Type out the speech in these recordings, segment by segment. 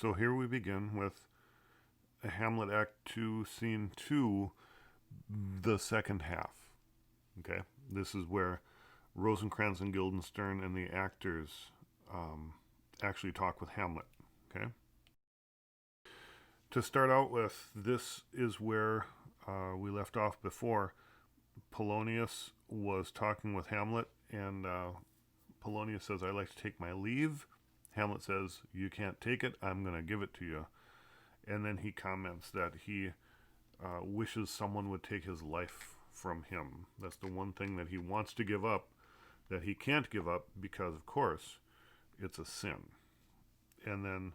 So here we begin with Hamlet Act II Scene 2, the second half. Okay, this is where Rosencrantz and Guildenstern and the actors um, actually talk with Hamlet. Okay, to start out with, this is where we left off before. Polonius was talking with Hamlet, and Polonius says, "I'd like to take my leave." Hamlet says, "You can't take it. I'm going to give it to you." And then he comments that he wishes someone would take his life from him. That's the one thing that he wants to give up, that he can't give up because, of course, it's a sin. And then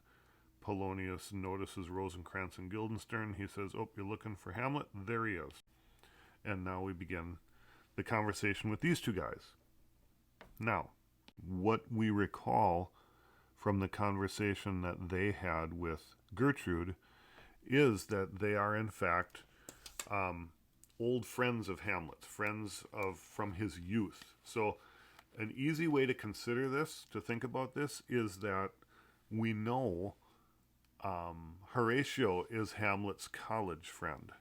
Polonius notices Rosencrantz and Guildenstern. He says, "Oh, you're looking for Hamlet? There he is." And now we begin the conversation with these two guys. Now, what we recall from the conversation that they had with Gertrude is that they are in fact old friends of Hamlet, friends of from his youth. So an easy way to consider this, to think about this, is that we know Horatio is Hamlet's college friend.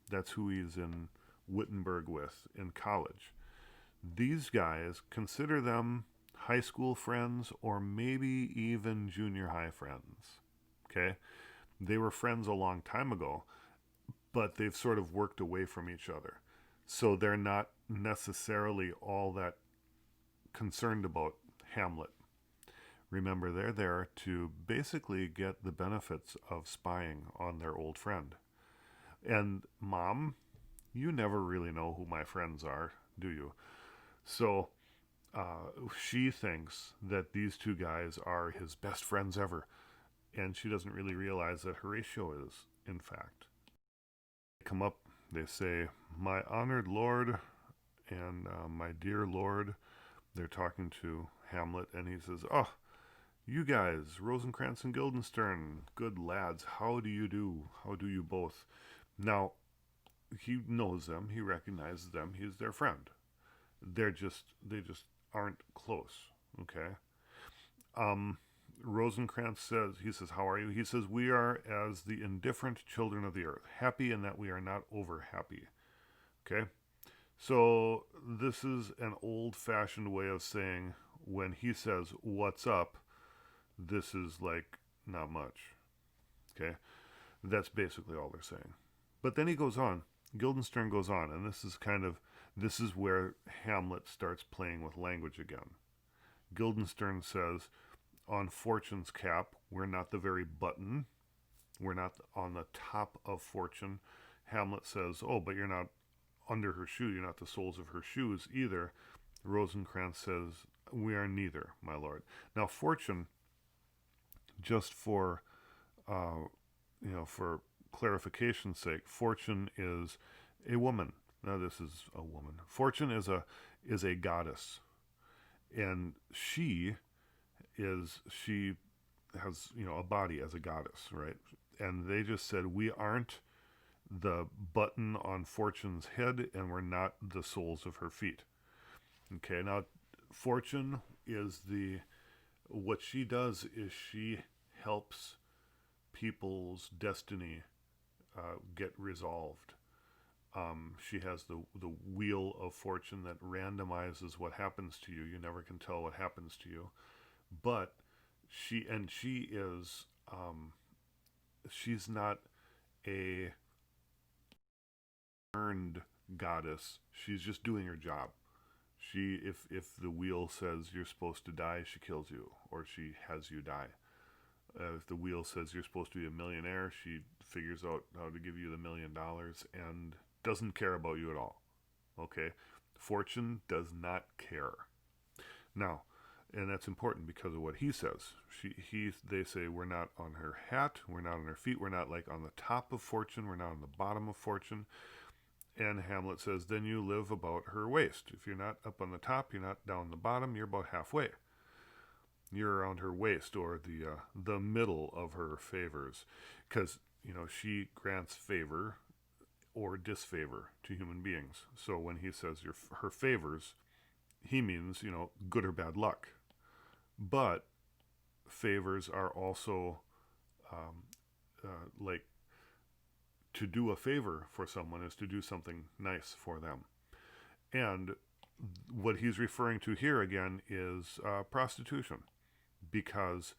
That's who he's in Wittenberg with in college. These guys, consider them high school friends or maybe even junior high friends. Okay? They were friends a long time ago, but they've sort of worked away from each other. So they're not necessarily all that concerned about Hamlet. Remember, they're there to basically get the benefits of spying on their old friend. And Mom, you never really know who my friends are, do you? So she thinks that these two guys are his best friends ever. And she doesn't really realize that Horatio is, in fact. They come up, they say, "My honored lord and my dear lord." They're talking to Hamlet, and he says, "Oh, you guys, Rosencrantz and Guildenstern, good lads, how do you do? How do you both?" Now, he knows them, he recognizes them, he's their friend. They just aren't close, okay? Rosencrantz says, he says, "How are you?" He says, "We are as the indifferent children of the earth, happy in that we are not over happy." Okay? So this is an old-fashioned way of saying, when he says, "What's up?" this is like, not much. Okay? That's basically all they're saying. But then he goes on, Guildenstern goes on, and this is where Hamlet starts playing with language again. Guildenstern says, "On Fortune's cap, we're not the very button. We're not on the top of Fortune." Hamlet says, "Oh, but you're not under her shoe. You're not the soles of her shoes either." Rosencrantz says, "We are neither, my lord." Now, Fortune, just for for clarification's sake, Fortune is a woman. Now, this is a woman. Fortune is a goddess, and she has a body as a goddess, right? And they just said, "We aren't the button on Fortune's head, and we're not the soles of her feet." Okay, now Fortune is what she does is she helps people's destiny get resolved. She has the wheel of fortune that randomizes what happens to you. You never can tell what happens to you, but she is she's not a earned goddess. She's just doing her job. She if the wheel says you're supposed to die, she kills you, or she has you die. If the wheel says you're supposed to be a millionaire, she figures out how to give you the $1,000,000 and doesn't care about you at all. Okay? Fortune does not care. Now, and that's important because of what he says. They say we're not on her hat, we're not on her feet, we're not like on the top of Fortune, we're not on the bottom of Fortune. And Hamlet says, "Then you live about her waist. If you're not up on the top, you're not down the bottom, you're about halfway. You're around her waist, or the middle of her favors," because she grants favor or disfavor to human beings. So when he says her favors, he means good or bad luck. But favors are also like to do a favor for someone is to do something nice for them. And what he's referring to here again is prostitution, because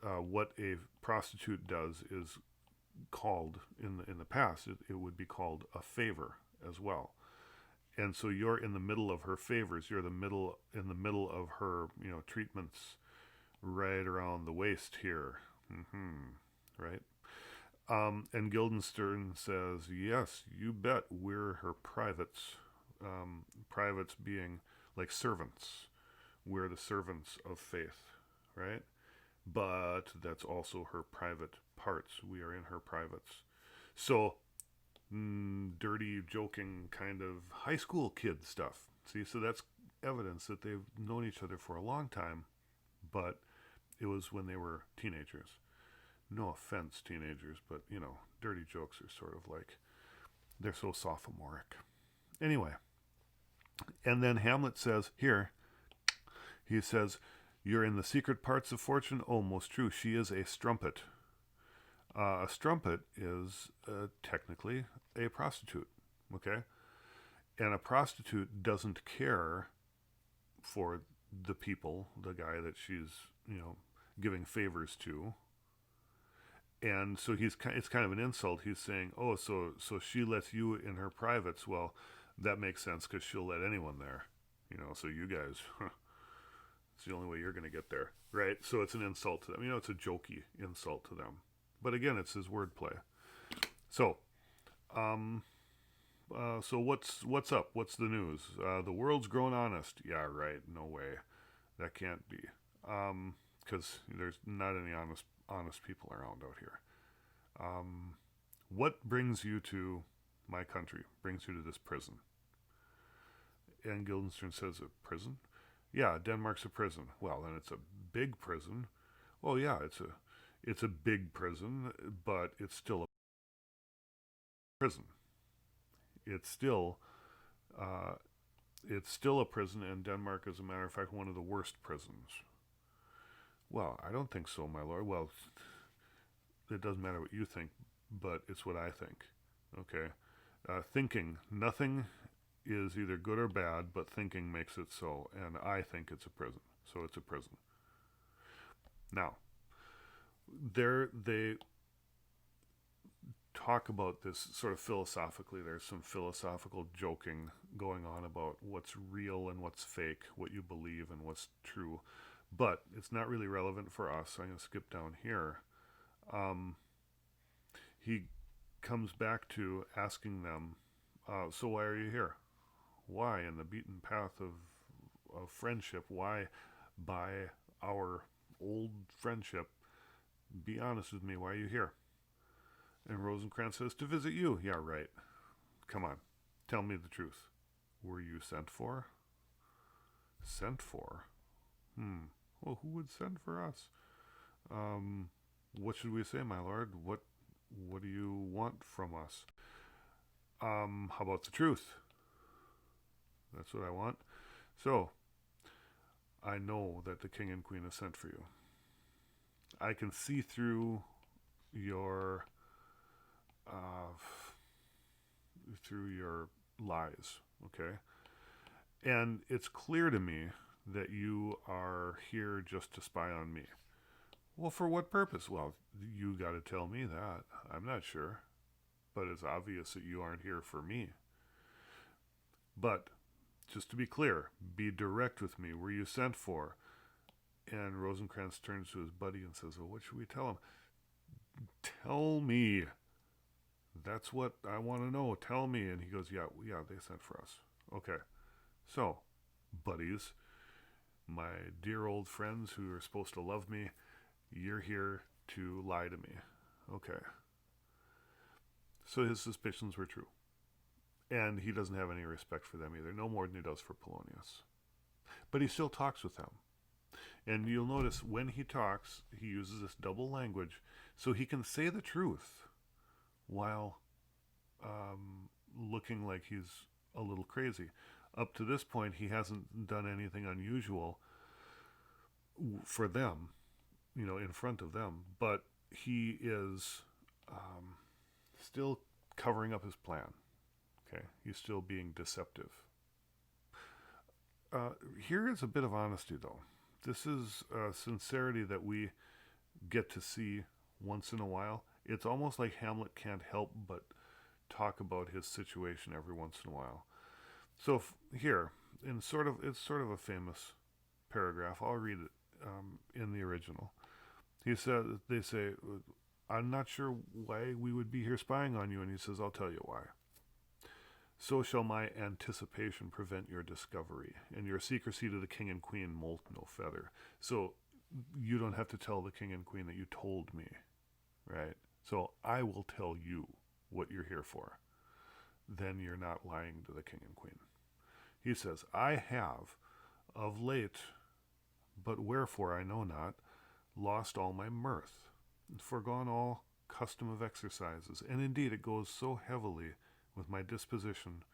what a prostitute does is called in the past it would be called a favor as well. And so you're in the middle of her favors. You're in the middle of her, treatments right around the waist here. Right? And Guildenstern says, yes, you bet, we're her privates. Privates being like servants. We're the servants of faith, right? But that's also her private parts. We are in her privates. So, dirty, joking kind of high school kid stuff. See, so that's evidence that they've known each other for a long time, but it was when they were teenagers. No offense, teenagers, but, dirty jokes are sort of like, they're so sophomoric. Anyway, and then Hamlet says, here, he says, you're in the secret parts of fortune? Oh, most true. She is a strumpet. A strumpet is technically a prostitute, okay? And a prostitute doesn't care for the people, the guy that she's, giving favors to. And so it's kind of an insult. He's saying, oh, so she lets you in her privates. Well, that makes sense because she'll let anyone there. So you guys, it's the only way you're going to get there, right? So it's an insult to them. It's a jokey insult to them. But again, it's his wordplay. So, so what's up? What's the news? The world's grown honest. Yeah, right. No way. That can't be. Because there's not any honest people around out here. What brings you to my country? Brings you to this prison? And Guildenstern says, a prison? Yeah, Denmark's a prison. Well, then it's a big prison. Well, yeah, it's a big prison, but it's still a prison. It's still a prison, and Denmark, as a matter of fact, one of the worst prisons. Well, I don't think so, my lord. Well, it doesn't matter what you think, but it's what I think. Okay? Thinking, nothing is either good or bad, but thinking makes it so, and I think it's a prison. So it's a prison. Now, they talk about this sort of philosophically. There's some philosophical joking going on about what's real and what's fake, what you believe and what's true. But it's not really relevant for us. I'm going to skip down here. He comes back to asking them, so why are you here? Why, in the beaten path of friendship, why by our old friendship, be honest with me, why are you here? And Rosencrantz says, to visit you. Yeah, right. Come on, tell me the truth. Were you sent for? Sent for? Well, who would send for us? What should we say, my lord? What do you want from us? How about the truth? That's what I want. So, I know that the king and queen have sent for you. I can see through your lies, okay? And it's clear to me that you are here just to spy on me. Well, for what purpose? Well, you got to tell me that. I'm not sure. But it's obvious that you aren't here for me. But, just to be clear, be direct with me. Were you sent for? And Rosencrantz turns to his buddy and says, well, what should we tell him? Tell me. That's what I want to know. Tell me. And he goes, yeah, they sent for us. Okay. So, buddies, my dear old friends who are supposed to love me, you're here to lie to me. Okay. So his suspicions were true. And he doesn't have any respect for them either, no more than he does for Polonius. But he still talks with them. And you'll notice when he talks, he uses this double language so he can say the truth while looking like he's a little crazy. Up to this point, he hasn't done anything unusual for them, in front of them. But he is still covering up his plan. Okay, he's still being deceptive. Here is a bit of honesty, though. This is sincerity that we get to see once in a while. It's almost like Hamlet can't help but talk about his situation every once in a while. So here, it's sort of a famous paragraph. I'll read it in the original. They say, I'm not sure why we would be here spying on you, and he says, I'll tell you why. So shall my anticipation prevent your discovery, and your secrecy to the king and queen molt no feather. So you don't have to tell the king and queen that you told me, right? So I will tell you what you're here for. Then you're not lying to the king and queen. He says, I have, of late, but wherefore I know not, lost all my mirth, and forgone all custom of exercises. And indeed it goes so heavily with my disposition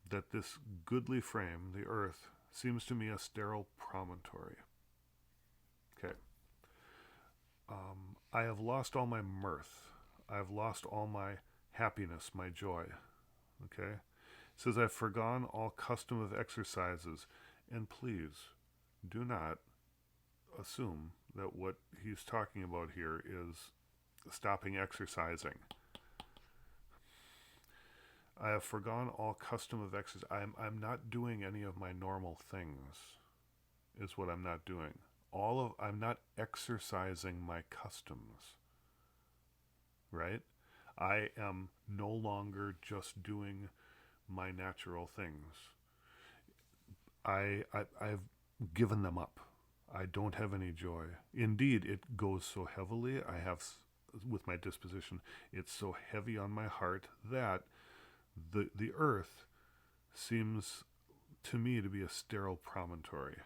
that this goodly frame, the earth, seems to me a sterile promontory. Okay. I have lost all my mirth. I have lost all my happiness, my joy. Okay? It says, I've forgone all custom of exercises. And please, do not assume that what he's talking about here is stopping exercising. I have forgone all custom of exercise. I'm not doing any of my normal things, is what I'm not doing. I'm not exercising my customs, right? I am no longer just doing my natural things. I've given them up. I don't have any joy. Indeed, it goes so heavily. With my disposition, it's so heavy on my heart that the earth seems to me to be a sterile promontory.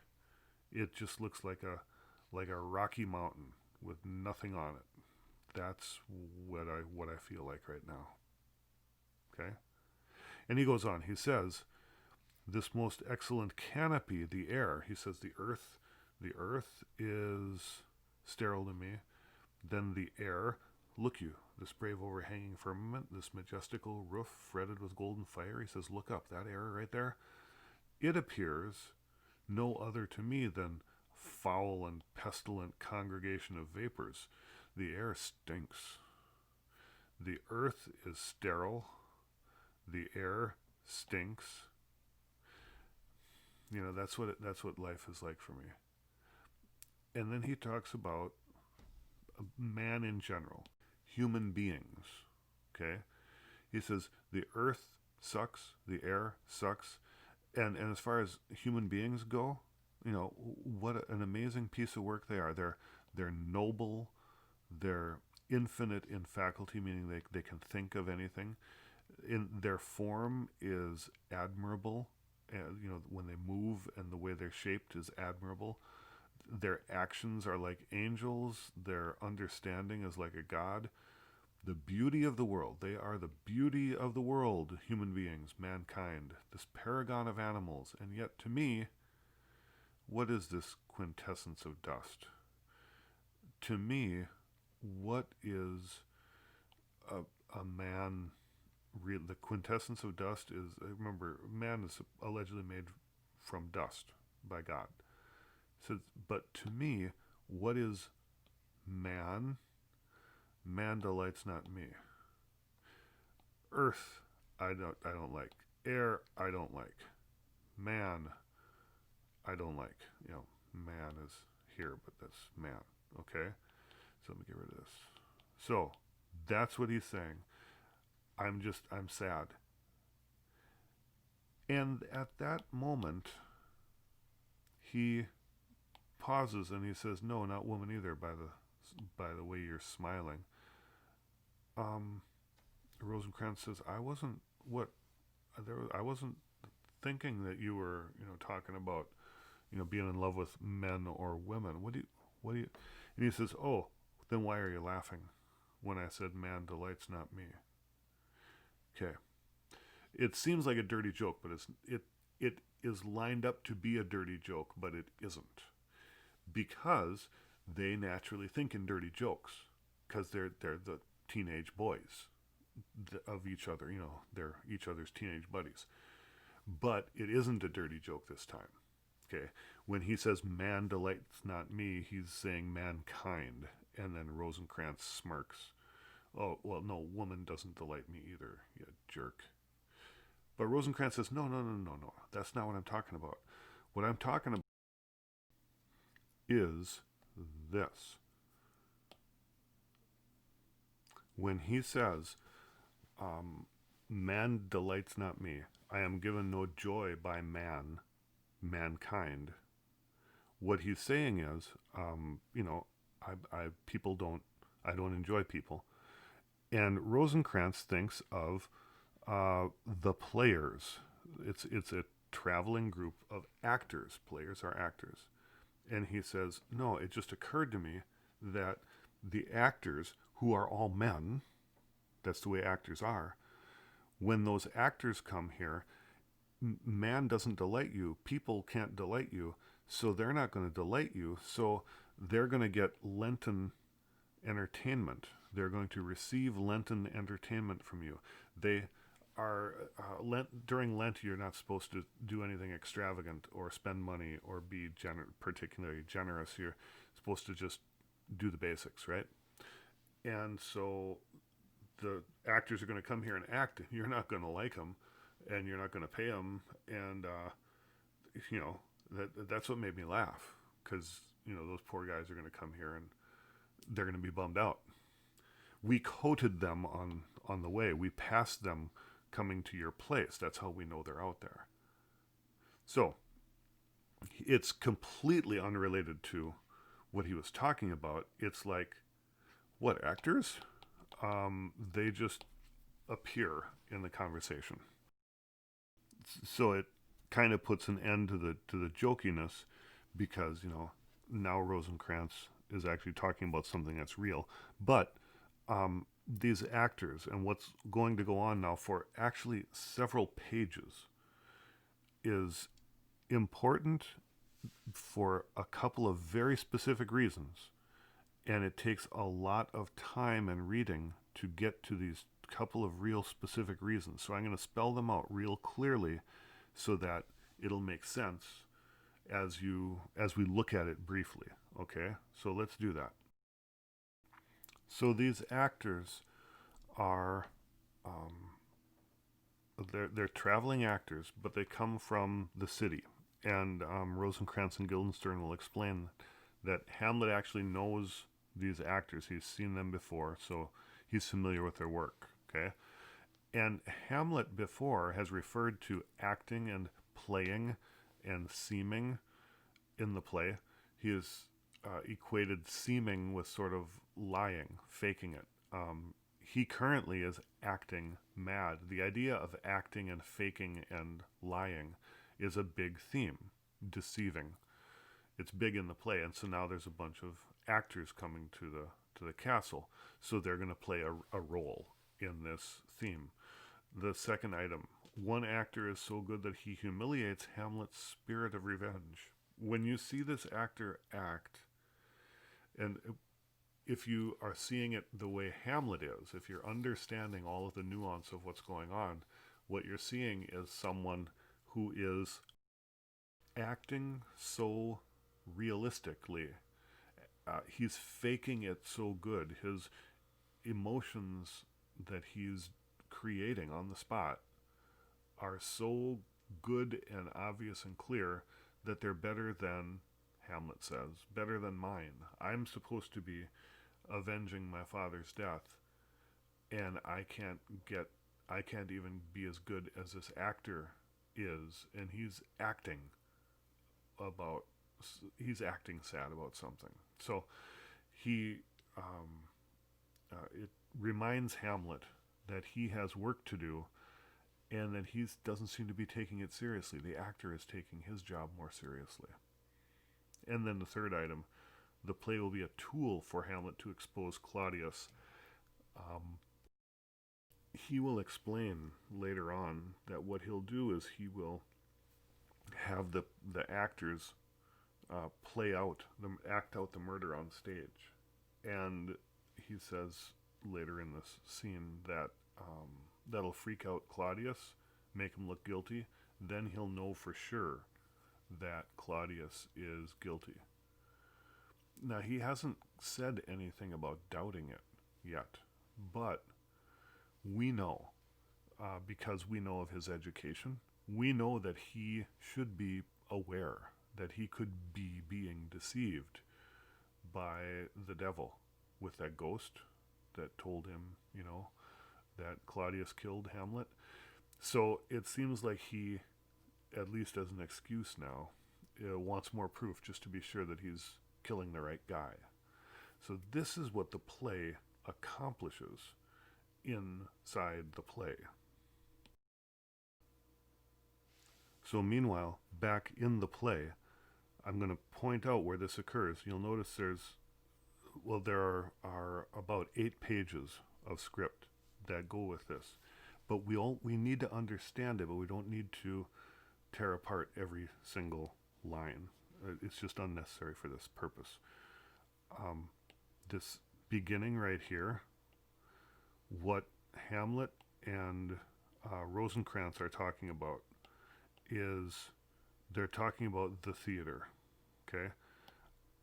It just looks like a rocky mountain with nothing on it. That's what I feel like right now. Okay? And he goes on. He says, this most excellent canopy, the air, he says the earth is sterile to me. Then the air, look you, this brave overhanging firmament, this majestical roof fretted with golden fire. He says, look up, that air right there. It appears no other to me than foul and pestilent congregation of vapors. The air stinks. The earth is sterile. The air stinks. You know, that's what life is like for me. And then he talks about man in general, human beings. Okay? He says the earth sucks, the air sucks, and as far as human beings go, you know, what an amazing piece of work they are. They're noble, they're infinite in faculty, meaning they can think of anything. In their form is admirable. You know, when they move and the way they're shaped is admirable. Their actions are like angels. Their understanding is like a god. The beauty of the world. They are the beauty of the world, human beings, mankind, this paragon of animals. And yet, to me, what is this quintessence of dust? To me, what is a man? The quintessence of dust is, remember, man is allegedly made from dust by God. So, but to me, what is man? Man delights not me. Earth, I don't like. Air, I don't like. Man, I don't like. You know, man is here, but that's man. Okay? So let me get rid of this. So, that's what he's saying. I'm sad. And at that moment, he pauses and he says, no, not woman either, by the way you're smiling. Rosencrantz says, I wasn't thinking that you were, you know, talking about, you know, being in love with men or women. What do you, and he says, oh, then why are you laughing when I said man delights not me? Okay. It seems like a dirty joke, but it is lined up to be a dirty joke, but it isn't. Because they naturally think in dirty jokes. because they're the teenage boys of each other. They're each other's teenage buddies. But it isn't a dirty joke this time. Okay, when he says "man delights not me," he's saying mankind, and then Rosencrantz smirks. Oh, well, no, woman doesn't delight me either, you jerk. But Rosencrantz says, no, no, no, no, no. That's not what I'm talking about. What I'm talking about is this. When he says, man delights not me, I am given no joy by mankind. What he's saying is, I don't enjoy people. And Rosencrantz thinks of the players. It's a traveling group of actors. Players are actors. And he says, no, it just occurred to me that the actors, who are all men, that's the way actors are, when those actors come here, man doesn't delight you. People can't delight you, so they're not going to delight you. So they're going to get Lenten entertainment. They're going to receive Lenten entertainment from you. They are during Lent. You're not supposed to do anything extravagant or spend money or be particularly generous. You're supposed to just do the basics, right? And so the actors are going to come here and act. You're not going to like them, and you're not going to pay them, and that's what made me laugh, because those poor guys are going to come here and they're going to be bummed out. We coated them on the way. We passed them coming to your place. That's how we know they're out there. So it's completely unrelated to what he was talking about. It's like, what, actors? They just appear in the conversation. So it kind of puts an end to the jokiness, because now Rosencrantz is actually talking about something that's real. But these actors, and what's going to go on now for actually several pages, is important for a couple of very specific reasons. And it takes a lot of time and reading to get to these couple of real specific reasons. So I'm going to spell them out real clearly so that it'll make sense as we look at it briefly. Okay? So let's do that. So these actors are they're traveling actors, but they come from the city. And Rosencrantz and Guildenstern will explain that Hamlet actually knows these actors. He's seen them before, so he's familiar with their work. Okay? And Hamlet before has referred to acting and playing and seeming in the play. He has equated seeming with sort of lying, faking it. He currently is acting mad. The idea of acting and faking and lying is a big theme, deceiving. It's big in the play, and so now there's a bunch of actors coming to the castle, so they're going to play a role in this theme. The second item, one actor is so good that he humiliates Hamlet's spirit of revenge. When you see this actor act, and if you are seeing it the way Hamlet is, if you're understanding all of the nuance of what's going on, what you're seeing is someone who is acting so realistically. He's faking it so good. His emotions that he's creating on the spot are so good and obvious and clear that they're better than, Hamlet says, better than mine. I'm supposed to be avenging my father's death, and I can't even be as good as this actor is, and he's acting sad about something. So it reminds Hamlet that he has work to do, and that he doesn't seem to be taking it seriously. The actor is taking his job more seriously. And then the third item, the play will be a tool for Hamlet to expose Claudius. He will explain later on that what he'll do is he will have the actors act out the murder on stage, and he says later in this scene that that'll freak out Claudius, make him look guilty. Then he'll know for sure that Claudius is guilty. Now, he hasn't said anything about doubting it yet, but we know, because we know of his education, we know that he should be aware that he could be being deceived by the devil with that ghost that told him, that Claudius killed Hamlet. So it seems like he, at least as an excuse now, wants more proof just to be sure that he's killing the right guy. So this is what the play accomplishes inside the play. So meanwhile, back in the play, I'm going to point out where this occurs. You'll notice there are about 8 pages of script that go with this. But we need to understand it, but we don't need to tear apart every single line. It's just unnecessary for this purpose. This beginning right here, what Hamlet and Rosencrantz are talking about is they're talking about the theater. Okay?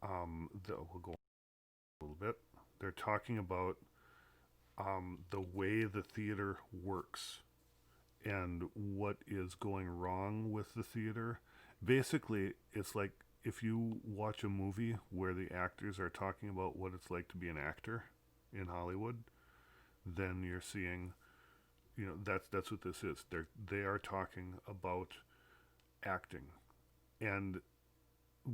We'll go a little bit. They're talking about the way the theater works and what is going wrong with the theater. Basically, it's like if you watch a movie where the actors are talking about what it's like to be an actor in Hollywood, then you're seeing, that's what this is. They are talking about acting. And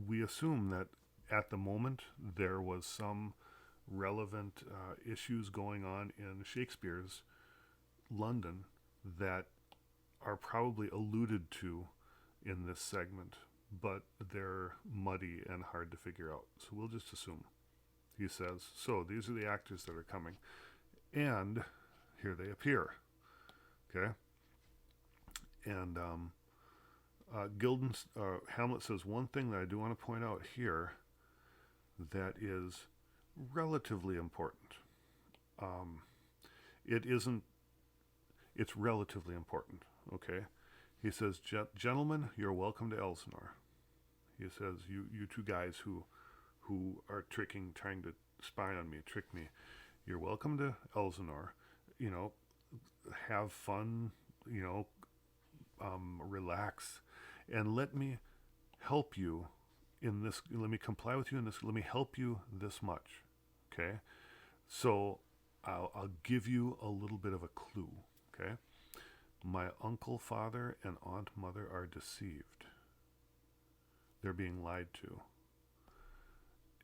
we assume that at the moment there was some relevant issues going on in Shakespeare's London that are probably alluded to in this segment, but they're muddy and hard to figure out. So we'll just assume. He says, so these are the actors that are coming, and here they appear. Okay? And Hamlet says one thing that I do want to point out here that is relatively important. It's relatively important, okay? He says, gentlemen, you're welcome to Elsinore. He says, you two guys who are trying to spy on me, trick me, you're welcome to Elsinore. Have fun, relax, and let me help you in this. Let me comply with you in this. Let me help you this much, okay? So I'll give you a little bit of a clue, okay? My uncle, father, and aunt, mother are deceived. They're being lied to.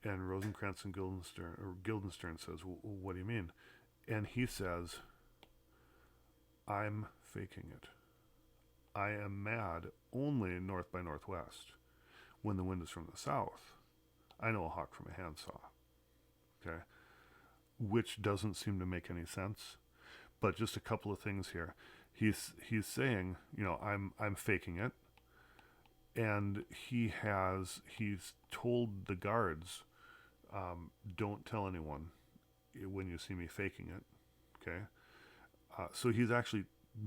And Rosencrantz and Guildenstern says, what do you mean? And he says, I'm faking it. I am mad only north by northwest. When the wind is from the south, I know a hawk from a handsaw. Okay? Which doesn't seem to make any sense. But just a couple of things here. He's saying, I'm faking it. And he's told the guards, don't tell anyone when you see me faking it. Okay? So he's actually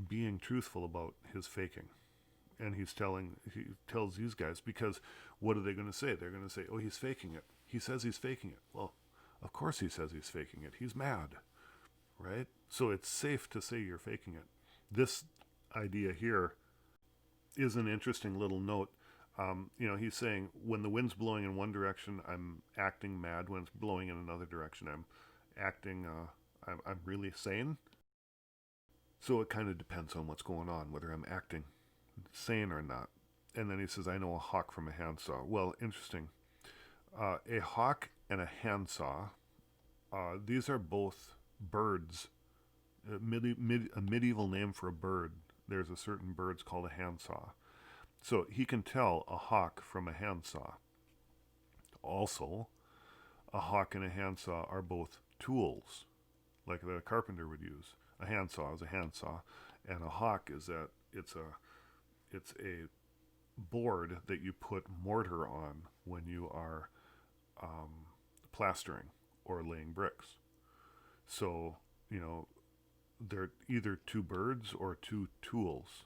being truthful about his faking. And he tells these guys, because what are they going to say? They're going to say, oh, he's faking it. He says he's faking it. Well, of course he says he's faking it. He's mad, right? So it's safe to say you're faking it. This idea here is an interesting little note. He's saying when the wind's blowing in one direction, I'm acting mad. When it's blowing in another direction, I'm acting, I'm really sane. So it kind of depends on what's going on, whether I'm acting sane or not. And then he says, I know a hawk from a handsaw. Well, interesting. A hawk and a handsaw, these are both birds. A medieval name for a bird. There's a certain bird's called a handsaw. So he can tell a hawk from a handsaw. Also, a hawk and a handsaw are both tools, like that a carpenter would use. A handsaw is a handsaw, and a hawk is it's a board that you put mortar on when you are plastering or laying bricks. So, you know, they're either two birds or two tools.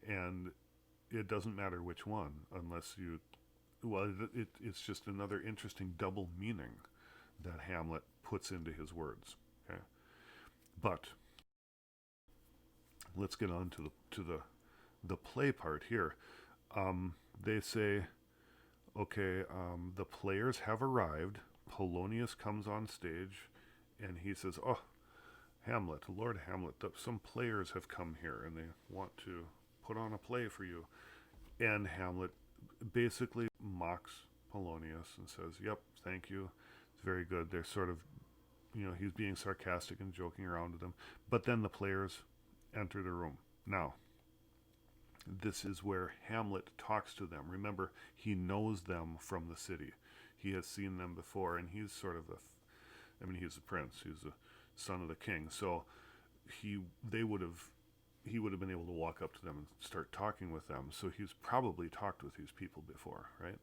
And it doesn't matter which one unless you, well, it's just another interesting double meaning that Hamlet puts into his words. Okay, but let's get on to the play part here. They say, okay, the players have arrived. Polonius comes on stage, and he says, "Oh, Hamlet, Lord Hamlet, some players have come here, and they want to put on a play for you." And Hamlet basically mocks Polonius and says, "Yep, thank you. It's very good." They're sort of, he's being sarcastic and joking around with them. But then the players enter the room. Now, this is where Hamlet talks to them. Remember, he knows them from the city. He has seen them before, and he's sort of he's a prince. He's the son of the king. So he they would have he would have been able to walk up to them and start talking with them. So he's probably talked with these people before, right?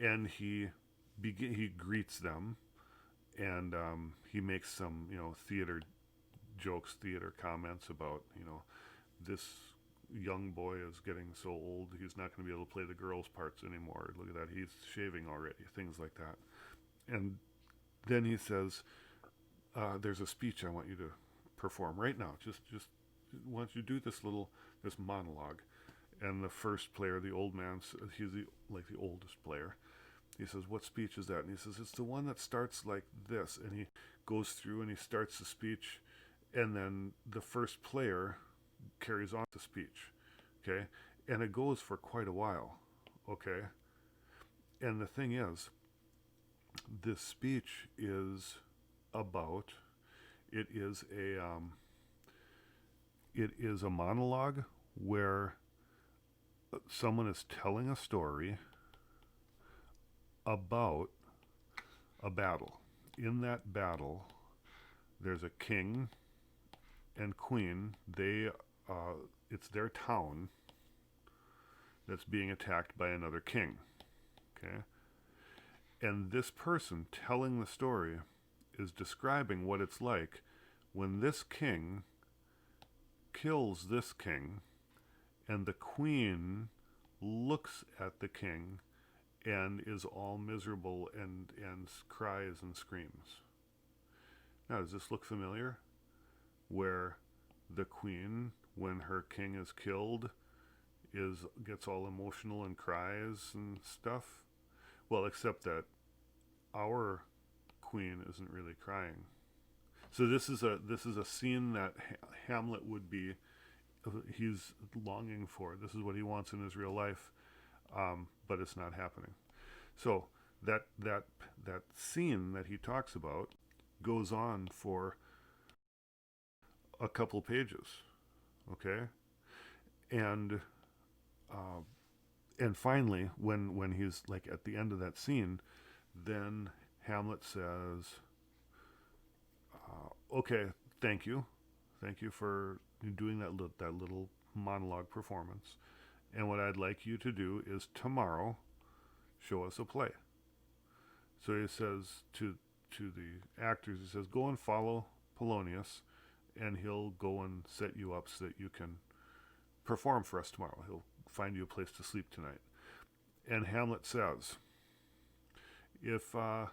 And he greets them, and he makes some theater jokes, theater comments about this young boy is getting so old he's not going to be able to play the girls' parts anymore. Look at that, he's shaving already, things like that. And then he says, "There's a speech I want you to perform right now. Just want you to do this monologue." And the first player, the old man, he's the oldest player. He says, "What speech is that?" And he says, "It's the one that starts like this." And he goes through and he starts the speech, and then the first player carries on the speech, okay? And it goes for quite a while, okay? And the thing is, this speech is about, it is a monologue where someone is telling a story about a battle. In that battle, there's a king and queen. It's their town that's being attacked by another king. Okay, and this person telling the story is describing what it's like when this king kills this king, and the queen looks at the king and is all miserable and cries and screams. Now, does this look familiar? Where the queen, when her king is killed, gets all emotional and cries and stuff. Well, except that our queen isn't really crying. So this is a scene that Hamlet would be, he's longing for. This is what he wants in his real life, but it's not happening. So that scene that he talks about goes on for a couple pages, okay, and finally, when he's like at the end of that scene, then Hamlet says, "Okay, thank you for doing that little monologue performance, and what I'd like you to do is tomorrow show us a play." So he says to the actors, he says, "Go and follow Polonius, and he'll go and set you up so that you can perform for us tomorrow. He'll find you a place to sleep tonight." And Hamlet says, if I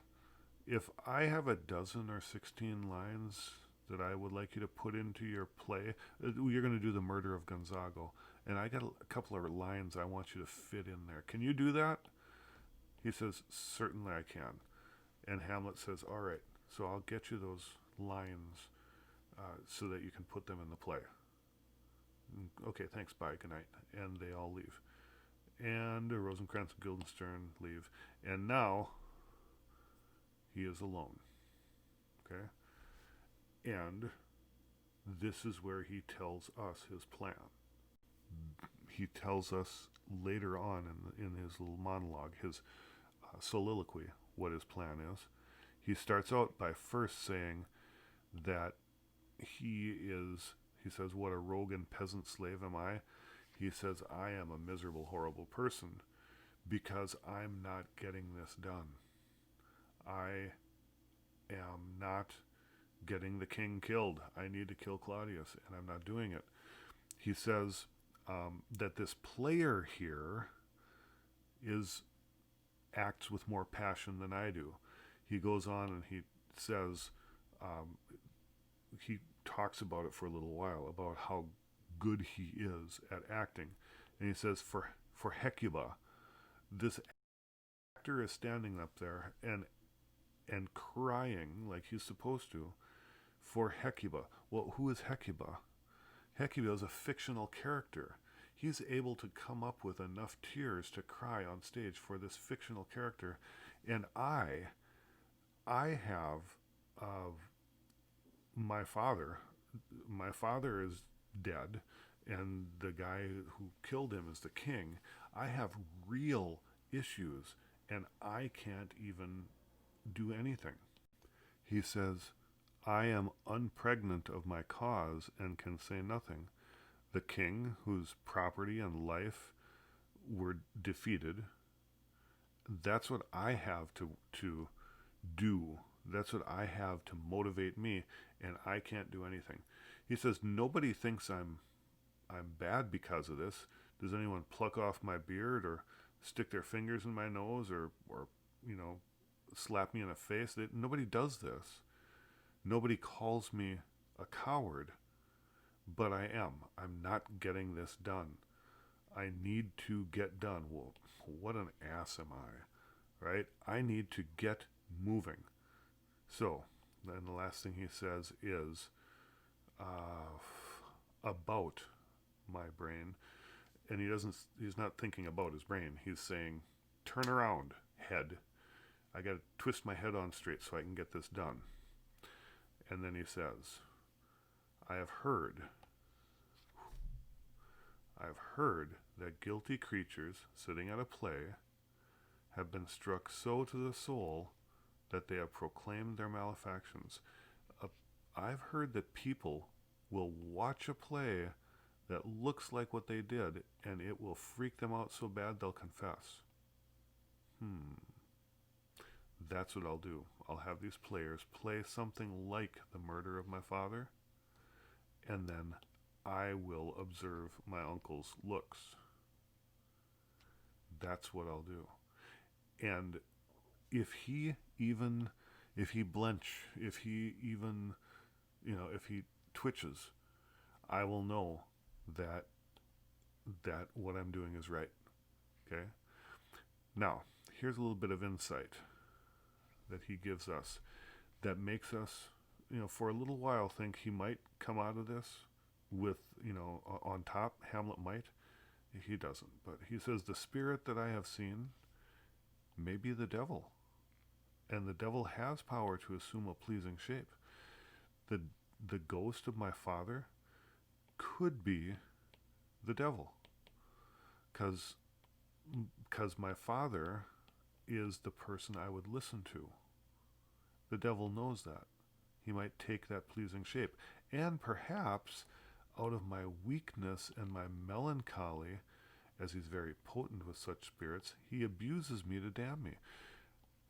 have a dozen or 16 lines that I would like you to put into your play, you're going to do the murder of Gonzago, and I got a couple of lines I want you to fit in there. Can you do that? He says, "Certainly I can." And Hamlet says, "All right, so I'll get you those lines so that you can put them in the play." "Okay, thanks, bye, good night." And they all leave. And Rosencrantz and Guildenstern leave. And now he is alone. Okay? And this is where he tells us his plan. He tells us later on in his little monologue, his soliloquy, what his plan is. He starts out by first saying that he says, "What a rogue and peasant slave am I?" He says, "I am a miserable, horrible person because I'm not getting this done. I am not getting the king killed. I need to kill Claudius, and I'm not doing it. He says that this player here acts with more passion than I do. He goes on and he says, he talks about it for a little while, about how good he is at acting. And he says, for Hecuba, this actor is standing up there and crying like he's supposed to for Hecuba. Well, who is Hecuba? Hecuba is a fictional character. He's able to come up with enough tears to cry on stage for this fictional character. And I have my father. My father is dead, and the guy who killed him is the king. I have real issues, and I can't even do anything. He says, I am unpregnant of my cause and can say nothing. The king, whose property and life were defeated, that's what I have to do. That's what I have to motivate me, and I can't do anything. He says, nobody thinks I'm bad because of this. Does anyone pluck off my beard or stick their fingers in my nose or slap me in the face? Nobody does this. Nobody calls me a coward, but I am. I'm not getting this done. I need to get done. Well, what an ass am I, right? I need to get moving. So, then the last thing he says is about my brain, and he's not thinking about his brain. He's saying, turn around, head. I got to twist my head on straight so I can get this done. And then he says, I have heard that guilty creatures sitting at a play have been struck so to the soul that they have proclaimed their malefactions. I've heard that people will watch a play that looks like what they did, and it will freak them out so bad they'll confess. That's what I'll do. I'll have these players play something like the murder of my father, and then I will observe my uncle's looks. That's what I'll do. And if he blench, if he twitches, I will know that what I'm doing is right. Okay? Now, here's a little bit of insight that he gives us that makes us, for a little while think he might come out of this with, on top. Hamlet might. He doesn't. But he says, the spirit that I have seen may be the devil. And the devil has power to assume a pleasing shape. The ghost of my father could be the devil. Because my father is the person I would listen to. The devil knows that. He might take that pleasing shape. And perhaps out of my weakness and my melancholy, as he's very potent with such spirits, he abuses me to damn me.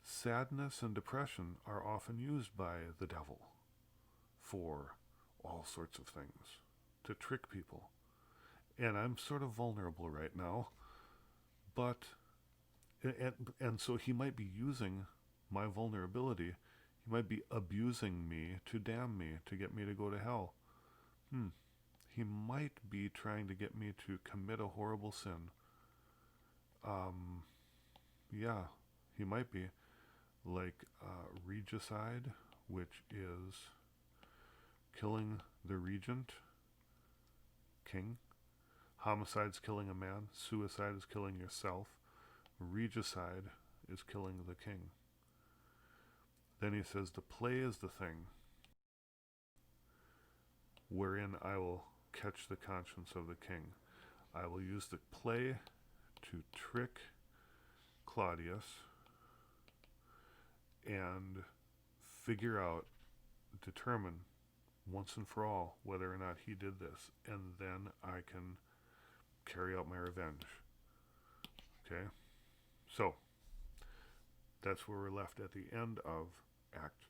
Sadness and depression are often used by the devil for all sorts of things, to trick people. And I'm sort of vulnerable right now, but and so he might be using my vulnerability. He might be abusing me to damn me, to get me to go to hell. He might be trying to get me to commit a horrible sin. Yeah, he might be. Like regicide, which is killing the regent, king. Homicide is killing a man. Suicide is killing yourself. Regicide is killing the king. Then he says, the play is the thing wherein I will catch the conscience of the king. I will use the play to trick Claudius and determine once and for all whether or not he did this, and then I can carry out my revenge. Okay? So, that's where we're left at the end of Act